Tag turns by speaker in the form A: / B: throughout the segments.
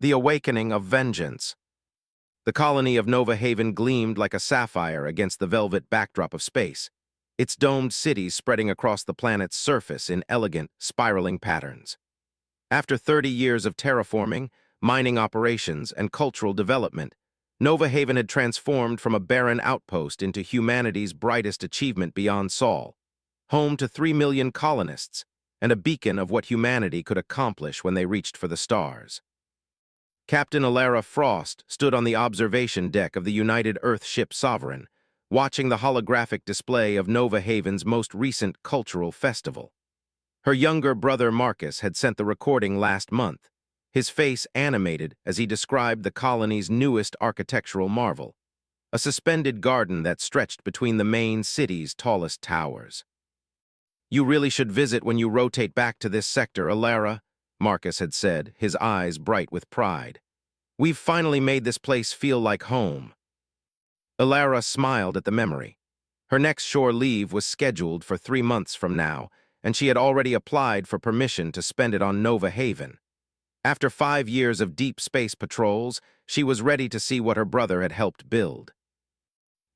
A: The awakening of vengeance. The colony of Nova Haven gleamed like a sapphire against the velvet backdrop of space, its domed cities spreading across the planet's surface in elegant, spiraling patterns. After 30 years of terraforming, mining operations, and cultural development, Nova Haven had transformed from a barren outpost into humanity's brightest achievement beyond Sol, home to 3 million colonists, and a beacon of what humanity could accomplish when they reached for the stars. Captain Alara Frost stood on the observation deck of the United Earth ship Sovereign, watching the holographic display of Nova Haven's most recent cultural festival. Her younger brother Marcus had sent the recording last month, his face animated as he described the colony's newest architectural marvel, a suspended garden that stretched between the main city's tallest towers. "You really should visit when you rotate back to this sector, Alara," Marcus had said, his eyes bright with pride. "We've finally made this place feel like home." Alara smiled at the memory. Her next shore leave was scheduled for 3 months from now, and she had already applied for permission to spend it on Nova Haven. After 5 years of deep space patrols, she was ready to see what her brother had helped build.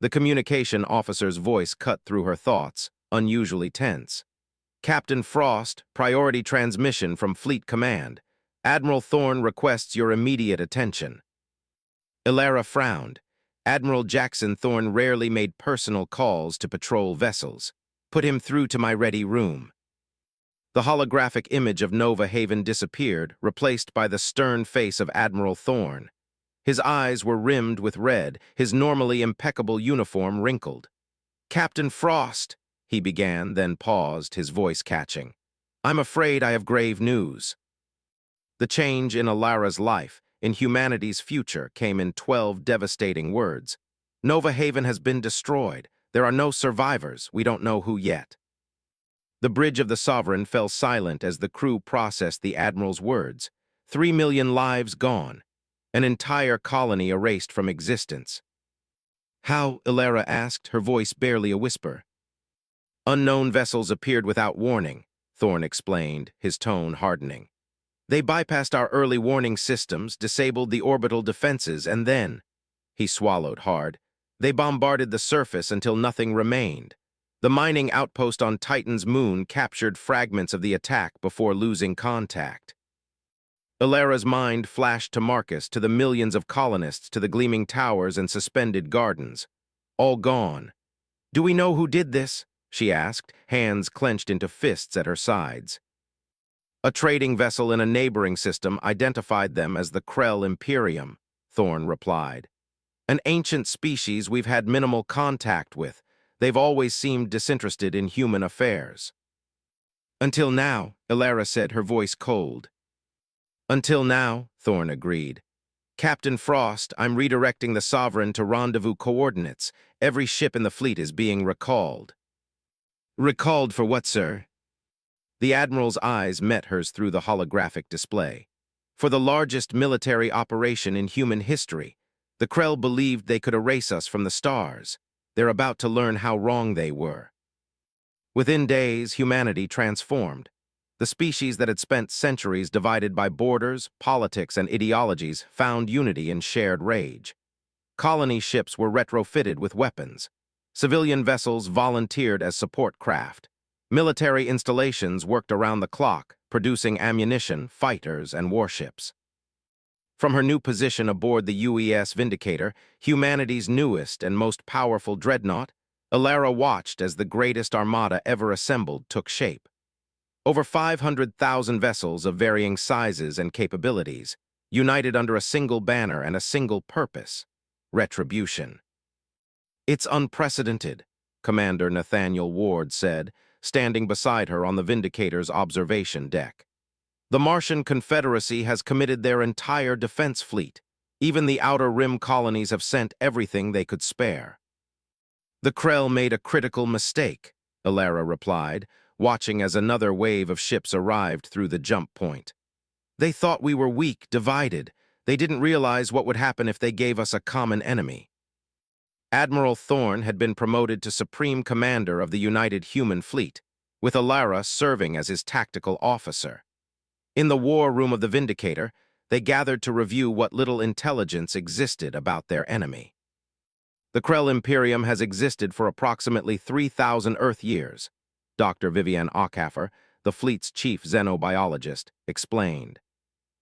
A: The communication officer's voice cut through her thoughts, unusually tense. "Captain Frost, priority transmission from Fleet Command. Admiral Thorne requests your immediate attention." Alara frowned. Admiral Jackson Thorne rarely made personal calls to patrol vessels. "Put him through to my ready room." The holographic image of Nova Haven disappeared, replaced by the stern face of Admiral Thorne. His eyes were rimmed with red, his normally impeccable uniform wrinkled. "Captain Frost," he began, then paused, his voice catching. "I'm afraid I have grave news." The change in Alara's life, in humanity's future, came in 12 devastating words. "Nova Haven has been destroyed. There are no survivors. We don't know who yet." The bridge of the Sovereign fell silent as the crew processed the Admiral's words. 3 million lives gone. An entire colony erased from existence. "How?" Alara asked, her voice barely a whisper. "Unknown vessels appeared without warning," Thorne explained, his tone hardening. "They bypassed our early warning systems, disabled the orbital defenses, and then—" he swallowed hard. "They bombarded the surface until nothing remained. The mining outpost on Titan's moon captured fragments of the attack before losing contact." Alara's mind flashed to Marcus, to the millions of colonists, to the gleaming towers and suspended gardens. All gone. "Do we know who did this?" she asked, hands clenched into fists at her sides. "A trading vessel in a neighboring system identified them as the Krell Imperium," Thorne replied. "An ancient species we've had minimal contact with. They've always seemed disinterested in human affairs." "Until now," Alara said, her voice cold. "Until now," Thorne agreed. "Captain Frost, I'm redirecting the Sovereign to rendezvous coordinates. Every ship in the fleet is being recalled." "Recalled for what, sir?" The Admiral's eyes met hers through the holographic display. "For the largest military operation in human history. The Krell believed they could erase us from the stars. They're about to learn how wrong they were." Within days, humanity transformed. The species that had spent centuries divided by borders, politics, and ideologies found unity in shared rage. Colony ships were retrofitted with weapons. Civilian vessels volunteered as support craft. Military installations worked around the clock, producing ammunition, fighters, and warships. From her new position aboard the UES Vindicator, humanity's newest and most powerful dreadnought, Alara watched as the greatest armada ever assembled took shape. Over 500,000 vessels of varying sizes and capabilities, united under a single banner and a single purpose: retribution. "It's unprecedented," Commander Nathaniel Ward said, standing beside her on the Vindicator's observation deck. "The Martian Confederacy has committed their entire defense fleet. Even the Outer Rim colonies have sent everything they could spare." "The Krell made a critical mistake," Alara replied, watching as another wave of ships arrived through the jump point. "They thought we were weak, divided. They didn't realize what would happen if they gave us a common enemy." Admiral Thorne had been promoted to Supreme Commander of the United Human Fleet, with Alara serving as his tactical officer. In the war room of the Vindicator, they gathered to review what little intelligence existed about their enemy. The Krell Imperium has existed for approximately 3,000 Earth years, Dr. Vivian Aucaffer, the fleet's chief xenobiologist, explained.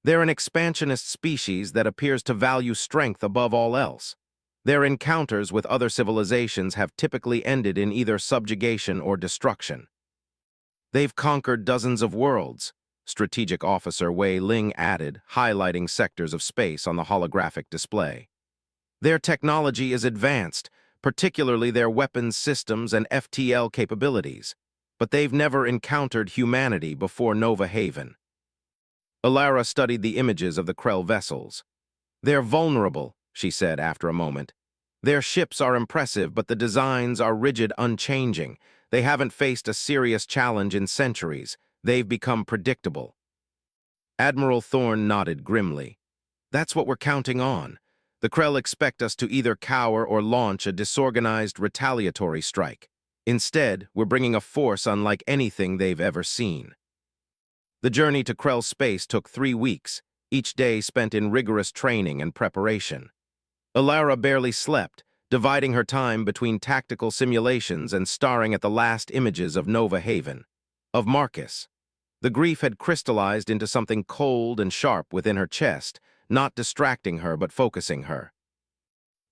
A: They're an expansionist species that appears to value strength above all else. Their encounters with other civilizations have typically ended in either subjugation or destruction. They've conquered dozens of worlds, Strategic Officer Wei Ling added, highlighting sectors of space on the holographic display. Their technology is advanced, particularly their weapons systems and FTL capabilities, but they've never encountered humanity before Nova Haven. Alara studied the images of the Krell vessels. They're vulnerable, she said after a moment. Their ships are impressive, but the designs are rigid, unchanging. They haven't faced a serious challenge in centuries. They've become predictable. Admiral Thorne nodded grimly. That's what we're counting on. The Krell expect us to either cower or launch a disorganized retaliatory strike. Instead, we're bringing a force unlike anything they've ever seen. The journey to Krell space took 3 weeks, each day spent in rigorous training and preparation. Alara barely slept, dividing her time between tactical simulations and staring at the last images of Nova Haven, of Marcus. The grief had crystallized into something cold and sharp within her chest, not distracting her but focusing her.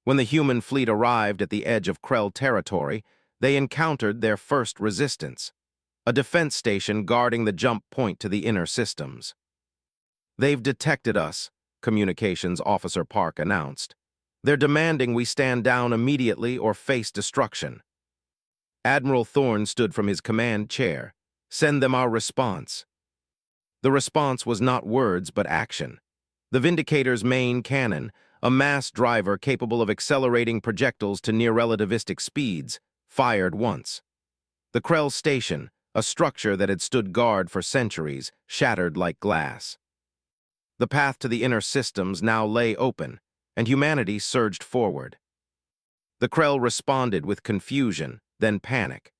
A: When the human fleet arrived at the edge of Krell territory, they encountered their first resistance, a defense station guarding the jump point to the inner systems. They've detected us, Communications Officer Park announced. They're demanding we stand down immediately or face destruction. Admiral Thorne stood from his command chair. Send them our response. The response was not words but action. The Vindicator's main cannon, a mass driver capable of accelerating projectiles to near-relativistic speeds, fired once. The Krell Station, a structure that had stood guard for centuries, shattered like glass. The path to the inner systems now lay open, and humanity surged forward. The Krell responded with confusion, then panic.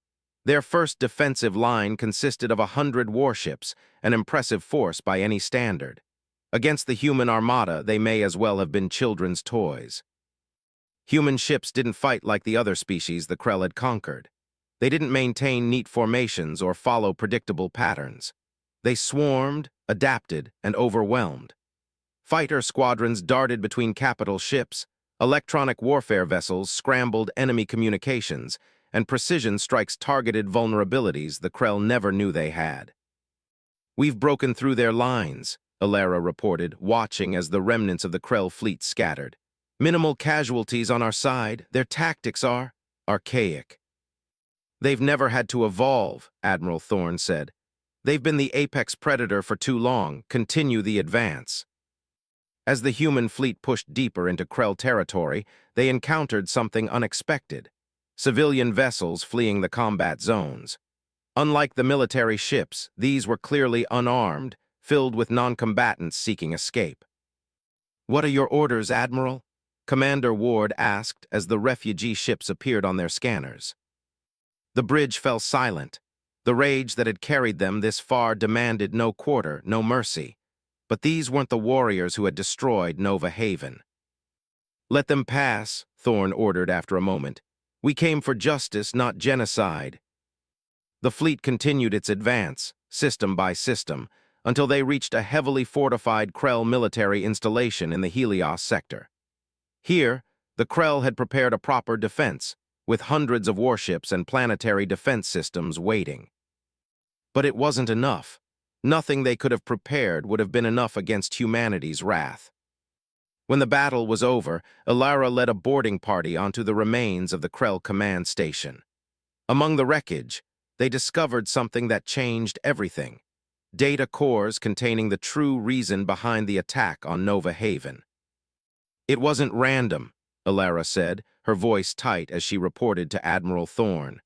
A: Their first defensive line consisted of 100 warships, an impressive force by any standard. Against the human armada, they may as well have been children's toys. Human ships didn't fight like the other species the Krell had conquered. They didn't maintain neat formations or follow predictable patterns. They swarmed, adapted, and overwhelmed. Fighter squadrons darted between capital ships, electronic warfare vessels scrambled enemy communications, and precision strikes targeted vulnerabilities the Krell never knew they had. We've broken through their lines, Alara reported, watching as the remnants of the Krell fleet scattered. Minimal casualties on our side, their tactics are archaic. They've never had to evolve, Admiral Thorne said. They've been the apex predator for too long. Continue the advance. As the human fleet pushed deeper into Krell territory, they encountered something unexpected. Civilian vessels fleeing the combat zones. Unlike the military ships, these were clearly unarmed, filled with non-combatants seeking escape. "What are your orders, Admiral?" Commander Ward asked as the refugee ships appeared on their scanners. The bridge fell silent. The rage that had carried them this far demanded no quarter, no mercy. But these weren't the warriors who had destroyed Nova Haven. "Let them pass," Thorne ordered after a moment. "We came for justice, not genocide." The fleet continued its advance, system by system, until they reached a heavily fortified Krell military installation in the Helios sector. Here, the Krell had prepared a proper defense, with hundreds of warships and planetary defense systems waiting. But it wasn't enough. Nothing they could have prepared would have been enough against humanity's wrath. When the battle was over, Alara led a boarding party onto the remains of the Krell command station. Among the wreckage, they discovered something that changed everything. Data cores containing the true reason behind the attack on Nova Haven. "It wasn't random," Alara said, her voice tight as she reported to Admiral Thorne.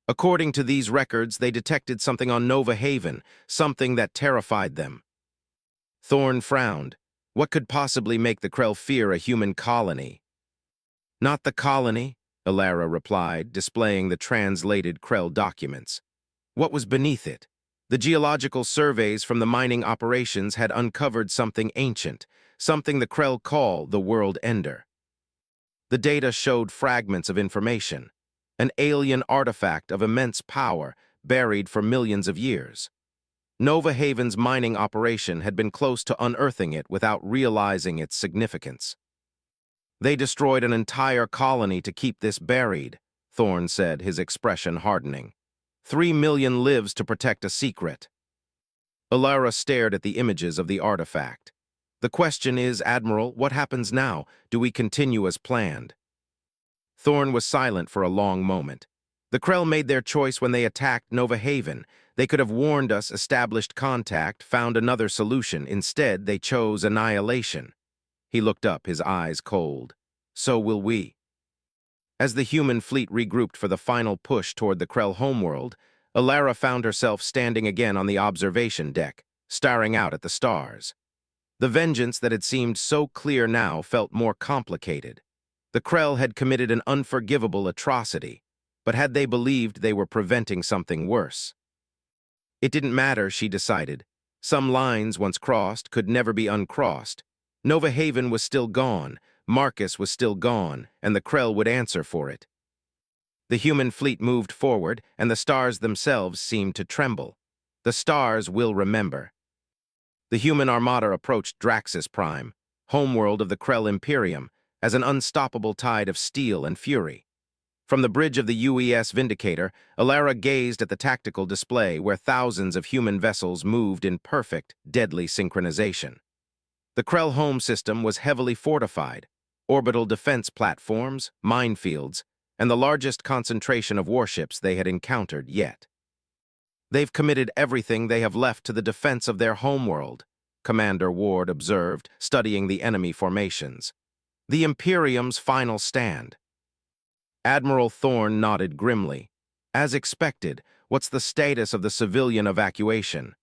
A: "According to these records, they detected something on Nova Haven, something that terrified them." Thorne frowned. What could possibly make the Krell fear a human colony? "Not the colony," Alara replied, displaying the translated Krell documents. "What was beneath it? The geological surveys from the mining operations had uncovered something ancient, something the Krell call the World Ender. The data showed fragments of information, an alien artifact of immense power buried for millions of years. Nova Haven's mining operation had been close to unearthing it without realizing its significance. They destroyed an entire colony to keep this buried, Thorne said, his expression hardening. 3 million lives to protect a secret. Alara stared at the images of the artifact. The question is, Admiral, what happens now? Do we continue as planned? Thorne was silent for a long moment. The Krell made their choice when they attacked Nova Haven. They could have warned us, established contact, found another solution. Instead, they chose annihilation. He looked up, his eyes cold. So will we. As the human fleet regrouped for the final push toward the Krell homeworld, Alara found herself standing again on the observation deck, staring out at the stars. The vengeance that had seemed so clear now felt more complicated. The Krell had committed an unforgivable atrocity, but had they believed they were preventing something worse? It didn't matter, she decided. Some lines, once crossed, could never be uncrossed. Nova Haven was still gone, Marcus was still gone, and the Krell would answer for it. The human fleet moved forward, and the stars themselves seemed to tremble. The stars will remember. The human armada approached Draxus Prime, homeworld of the Krell Imperium, as an unstoppable tide of steel and fury. From the bridge of the UES Vindicator, Alara gazed at the tactical display where thousands of human vessels moved in perfect, deadly synchronization. The Krell home system was heavily fortified, orbital defense platforms, minefields, and the largest concentration of warships they had encountered yet. They've committed everything they have left to the defense of their homeworld, Commander Ward observed, studying the enemy formations. The Imperium's final stand. Admiral Thorne nodded grimly. As expected, what's the status of the civilian evacuation?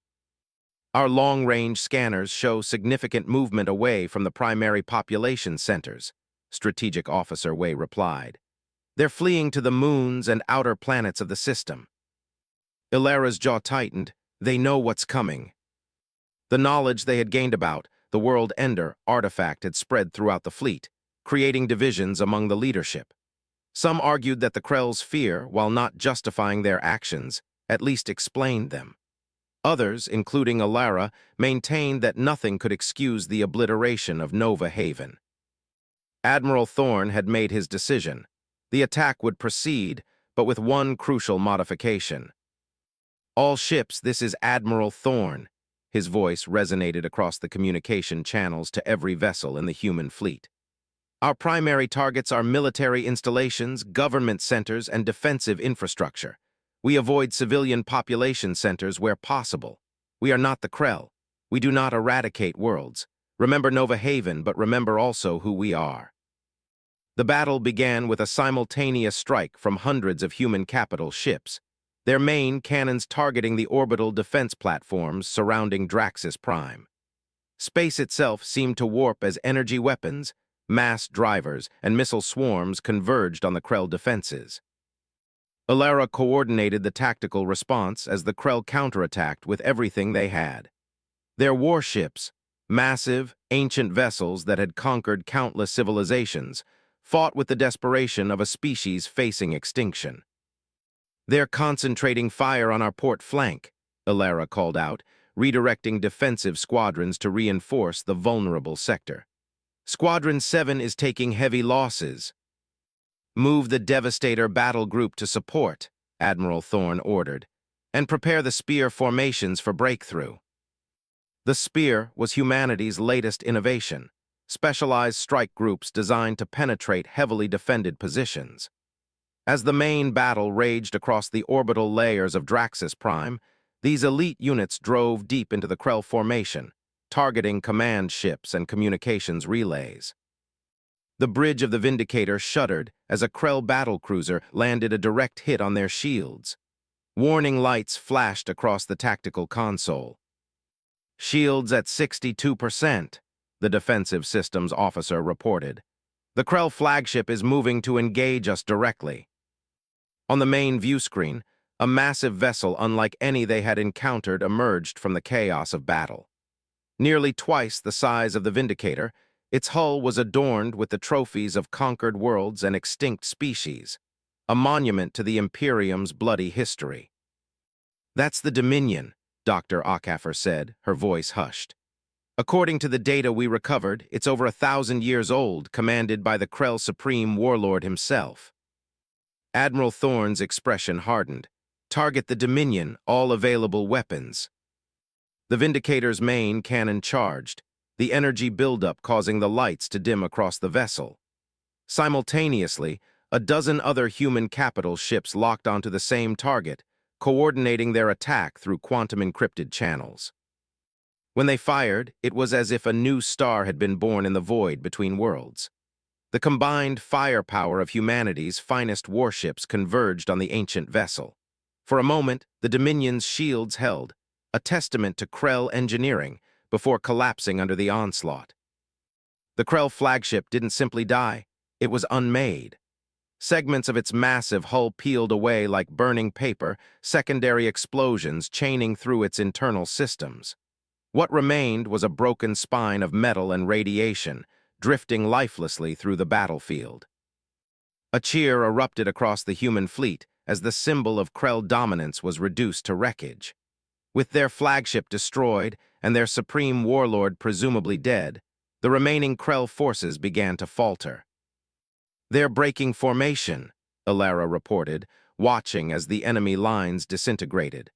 A: Our long-range scanners show significant movement away from the primary population centers, Strategic Officer Wei replied. They're fleeing to the moons and outer planets of the system. Ilara's jaw tightened. They know what's coming. The knowledge they had gained about the World Ender artifact had spread throughout the fleet, creating divisions among the leadership. Some argued that the Krell's fear, while not justifying their actions, at least explained them. Others, including Alara, maintained that nothing could excuse the obliteration of Nova Haven. Admiral Thorne had made his decision. The attack would proceed, but with one crucial modification. All ships, this is Admiral Thorne. His voice resonated across the communication channels to every vessel in the human fleet. Our primary targets are military installations, government centers, and defensive infrastructure. We avoid civilian population centers where possible. We are not the Krell. We do not eradicate worlds. Remember Nova Haven, but remember also who we are. The battle began with a simultaneous strike from hundreds of human capital ships, their main cannons targeting the orbital defense platforms surrounding Draxus Prime. Space itself seemed to warp as energy weapons, mass drivers, and missile swarms converged on the Krell defenses. Alara coordinated the tactical response as the Krell counterattacked with everything they had. Their warships, massive, ancient vessels that had conquered countless civilizations, fought with the desperation of a species facing extinction. They're concentrating fire on our port flank, Alara called out, redirecting defensive squadrons to reinforce the vulnerable sector. Squadron 7 is taking heavy losses. Move the Devastator battle group to support, Admiral Thorne ordered, and prepare the Spear formations for breakthrough. The Spear was humanity's latest innovation, specialized strike groups designed to penetrate heavily defended positions. As the main battle raged across the orbital layers of Draxus Prime, these elite units drove deep into the Krell formation, targeting command ships and communications relays. The bridge of the Vindicator shuddered as a Krell battlecruiser landed a direct hit on their shields. Warning lights flashed across the tactical console. Shields at 62%, the defensive systems officer reported. The Krell flagship is moving to engage us directly. On the main view screen, A massive vessel unlike any they had encountered emerged from the chaos of battle. Nearly twice the size of the Vindicator, its hull was adorned with the trophies of conquered worlds and extinct species, a monument to the Imperium's bloody history. "That's the Dominion," Dr. Ockhaffer said, her voice hushed. "According to the data we recovered, it's over 1,000 years old, commanded by the Krell Supreme Warlord himself." Admiral Thorne's expression hardened. "Target the Dominion, all available weapons." The Vindicator's main cannon charged, the energy buildup causing the lights to dim across the vessel. Simultaneously, a dozen other human capital ships locked onto the same target, coordinating their attack through quantum-encrypted channels. When they fired, it was as if a new star had been born in the void between worlds. The combined firepower of humanity's finest warships converged on the ancient vessel. For a moment, the Dominion's shields held, a testament to Krell engineering, before collapsing under the onslaught. The Krell flagship didn't simply die, it was unmade. Segments of its massive hull peeled away like burning paper, secondary explosions chaining through its internal systems. What remained was a broken spine of metal and radiation, drifting lifelessly through the battlefield. A cheer erupted across the human fleet as the symbol of Krell dominance was reduced to wreckage. With their flagship destroyed and their supreme warlord presumably dead, the remaining Krell forces began to falter. "They're breaking formation," Alara reported, watching as the enemy lines disintegrated.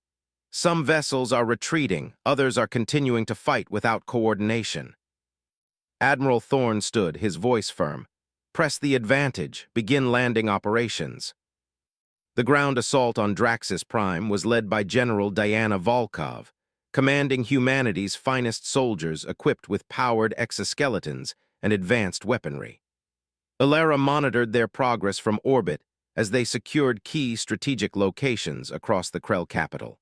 A: "Some vessels are retreating, others are continuing to fight without coordination." Admiral Thorne stood, his voice firm. "Press the advantage, begin landing operations." The ground assault on Draxis Prime was led by General Diana Volkov, commanding humanity's finest soldiers equipped with powered exoskeletons and advanced weaponry. Alara monitored their progress from orbit as they secured key strategic locations across the Krell capital.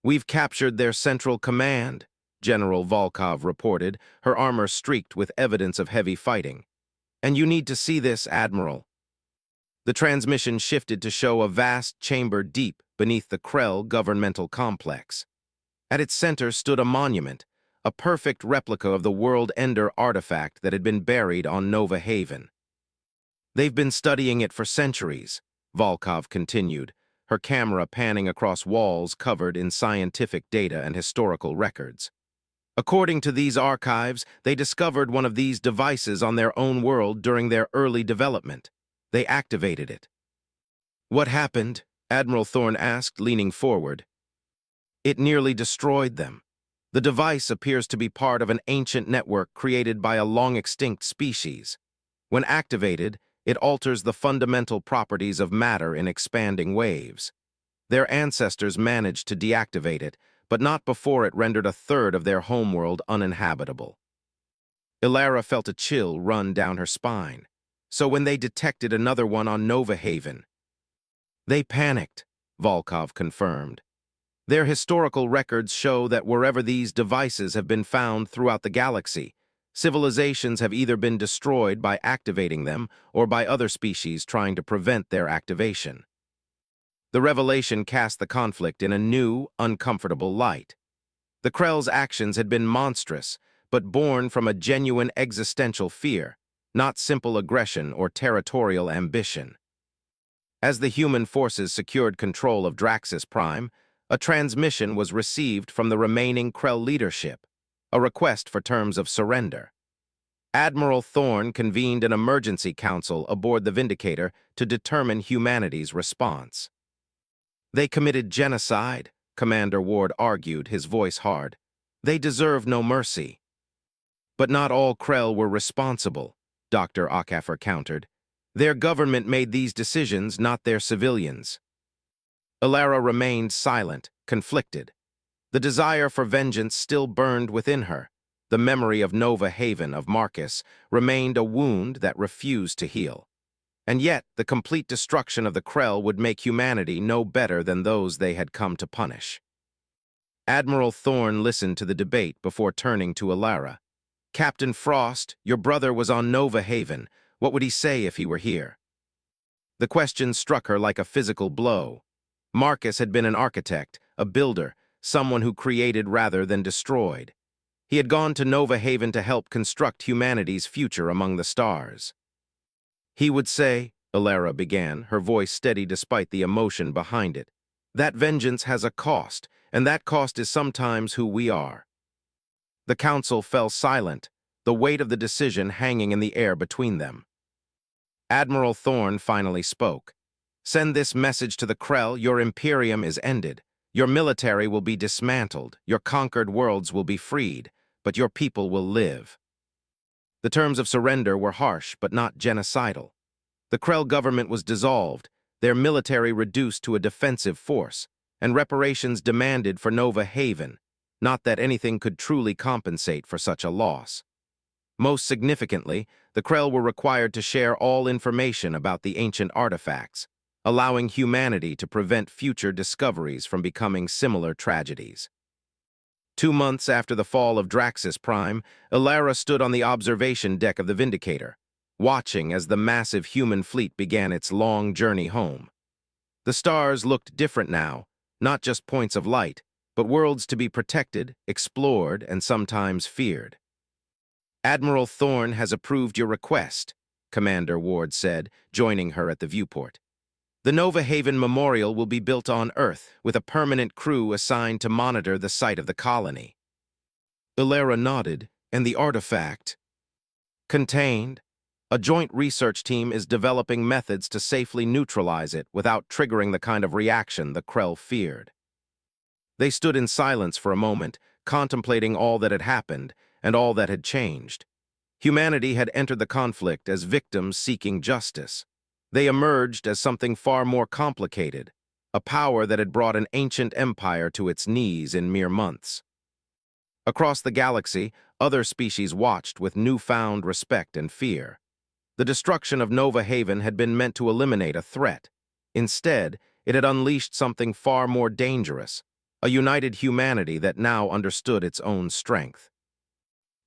A: "We've captured their central command," General Volkov reported, her armor streaked with evidence of heavy fighting. "And you need to see this, Admiral." The transmission shifted to show a vast chamber deep beneath the Krell governmental complex. At its center stood a monument, a perfect replica of the World Ender artifact that had been buried on Nova Haven. "They've been studying it for centuries," Volkov continued, her camera panning across walls covered in scientific data and historical records. "According to these archives, they discovered one of these devices on their own world during their early development. They activated it." "What happened?" Admiral Thorne asked, leaning forward. "It nearly destroyed them. The device appears to be part of an ancient network created by a long-extinct species. When activated, it alters the fundamental properties of matter in expanding waves. Their ancestors managed to deactivate it, but not before it rendered a third of their homeworld uninhabitable." Alara felt a chill run down her spine. "So when they detected another one on Nova Haven—" "They panicked," Volkov confirmed. "Their historical records show that wherever these devices have been found throughout the galaxy, civilizations have either been destroyed by activating them or by other species trying to prevent their activation." The revelation cast the conflict in a new, uncomfortable light. The Krell's actions had been monstrous, but born from a genuine existential fear, not simple aggression or territorial ambition. As the human forces secured control of Draxis Prime, a transmission was received from the remaining Krell leadership, a request for terms of surrender. Admiral Thorne convened an emergency council aboard the Vindicator to determine humanity's response. "They committed genocide," Commander Ward argued, his voice hard. "They deserve no mercy." "But not all Krell were responsible," Dr. Ockhaffer countered. "Their government made these decisions, not their civilians." Alara remained silent, conflicted. The desire for vengeance still burned within her. The memory of Nova Haven, of Marcus, remained a wound that refused to heal. And yet, the complete destruction of the Krell would make humanity no better than those they had come to punish. Admiral Thorne listened to the debate before turning to Alara. "Captain Frost, your brother was on Nova Haven. What would he say if he were here?" The question struck her like a physical blow. Marcus had been an architect, a builder, someone who created rather than destroyed. He had gone to Nova Haven to help construct humanity's future among the stars. He would say, Alara began, her voice steady despite the emotion behind it, that vengeance has a cost, and that cost is sometimes who we are. The council fell silent, the weight of the decision hanging in the air between them. Admiral Thorne finally spoke. Send this message to the Krell: your Imperium is ended. Your military will be dismantled, your conquered worlds will be freed, but your people will live. The terms of surrender were harsh, but not genocidal. The Krell government was dissolved, their military reduced to a defensive force, and reparations demanded for Nova Haven, not that anything could truly compensate for such a loss. Most significantly, the Krell were required to share all information about the ancient artifacts, allowing humanity to prevent future discoveries from becoming similar tragedies. 2 months after the fall of Draxus Prime, Alara stood on the observation deck of the Vindicator, watching as the massive human fleet began its long journey home. The stars looked different now, not just points of light, but worlds to be protected, explored, and sometimes feared. Admiral Thorne has approved your request, Commander Ward said, joining her at the viewport. The Nova Haven Memorial will be built on Earth, with a permanent crew assigned to monitor the site of the colony. Alara nodded, and the artifact? Contained. A joint research team is developing methods to safely neutralize it without triggering the kind of reaction the Krell feared. They stood in silence for a moment, contemplating all that had happened and all that had changed. Humanity had entered the conflict as victims seeking justice. They emerged as something far more complicated, a power that had brought an ancient empire to its knees in mere months. Across the galaxy, other species watched with newfound respect and fear. The destruction of Nova Haven had been meant to eliminate a threat. Instead, it had unleashed something far more dangerous, a united humanity that now understood its own strength.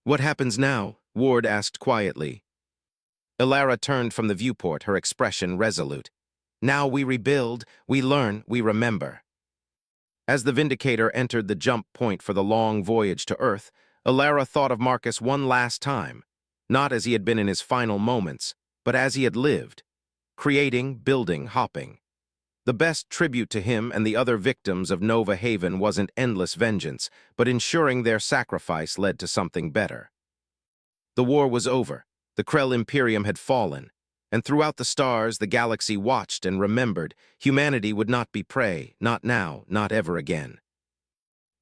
A: What happens now? Ward asked quietly. Alara turned from the viewport, her expression resolute. Now we rebuild, we learn, we remember. As the Vindicator entered the jump point for the long voyage to Earth, Alara thought of Marcus one last time, not as he had been in his final moments, but as he had lived, creating, building, hopping. The best tribute to him and the other victims of Nova Haven wasn't endless vengeance, but ensuring their sacrifice led to something better. The war was over, the Krell Imperium had fallen, and throughout the stars the galaxy watched and remembered humanity would not be prey, not now, not ever again.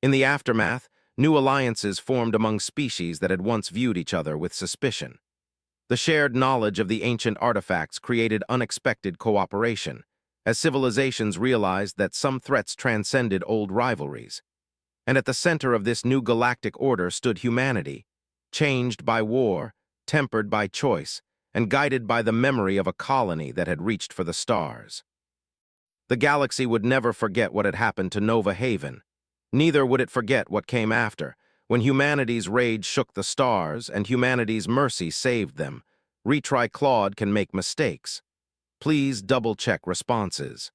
A: In the aftermath, new alliances formed among species that had once viewed each other with suspicion. The shared knowledge of the ancient artifacts created unexpected cooperation, as civilizations realized that some threats transcended old rivalries. And at the center of this new galactic order stood humanity, changed by war, tempered by choice, and guided by the memory of a colony that had reached for the stars. The galaxy would never forget what had happened to Nova Haven. Neither would it forget what came after, when humanity's rage shook the stars and humanity's mercy saved them. Retry Claude can make mistakes. Please double-check responses.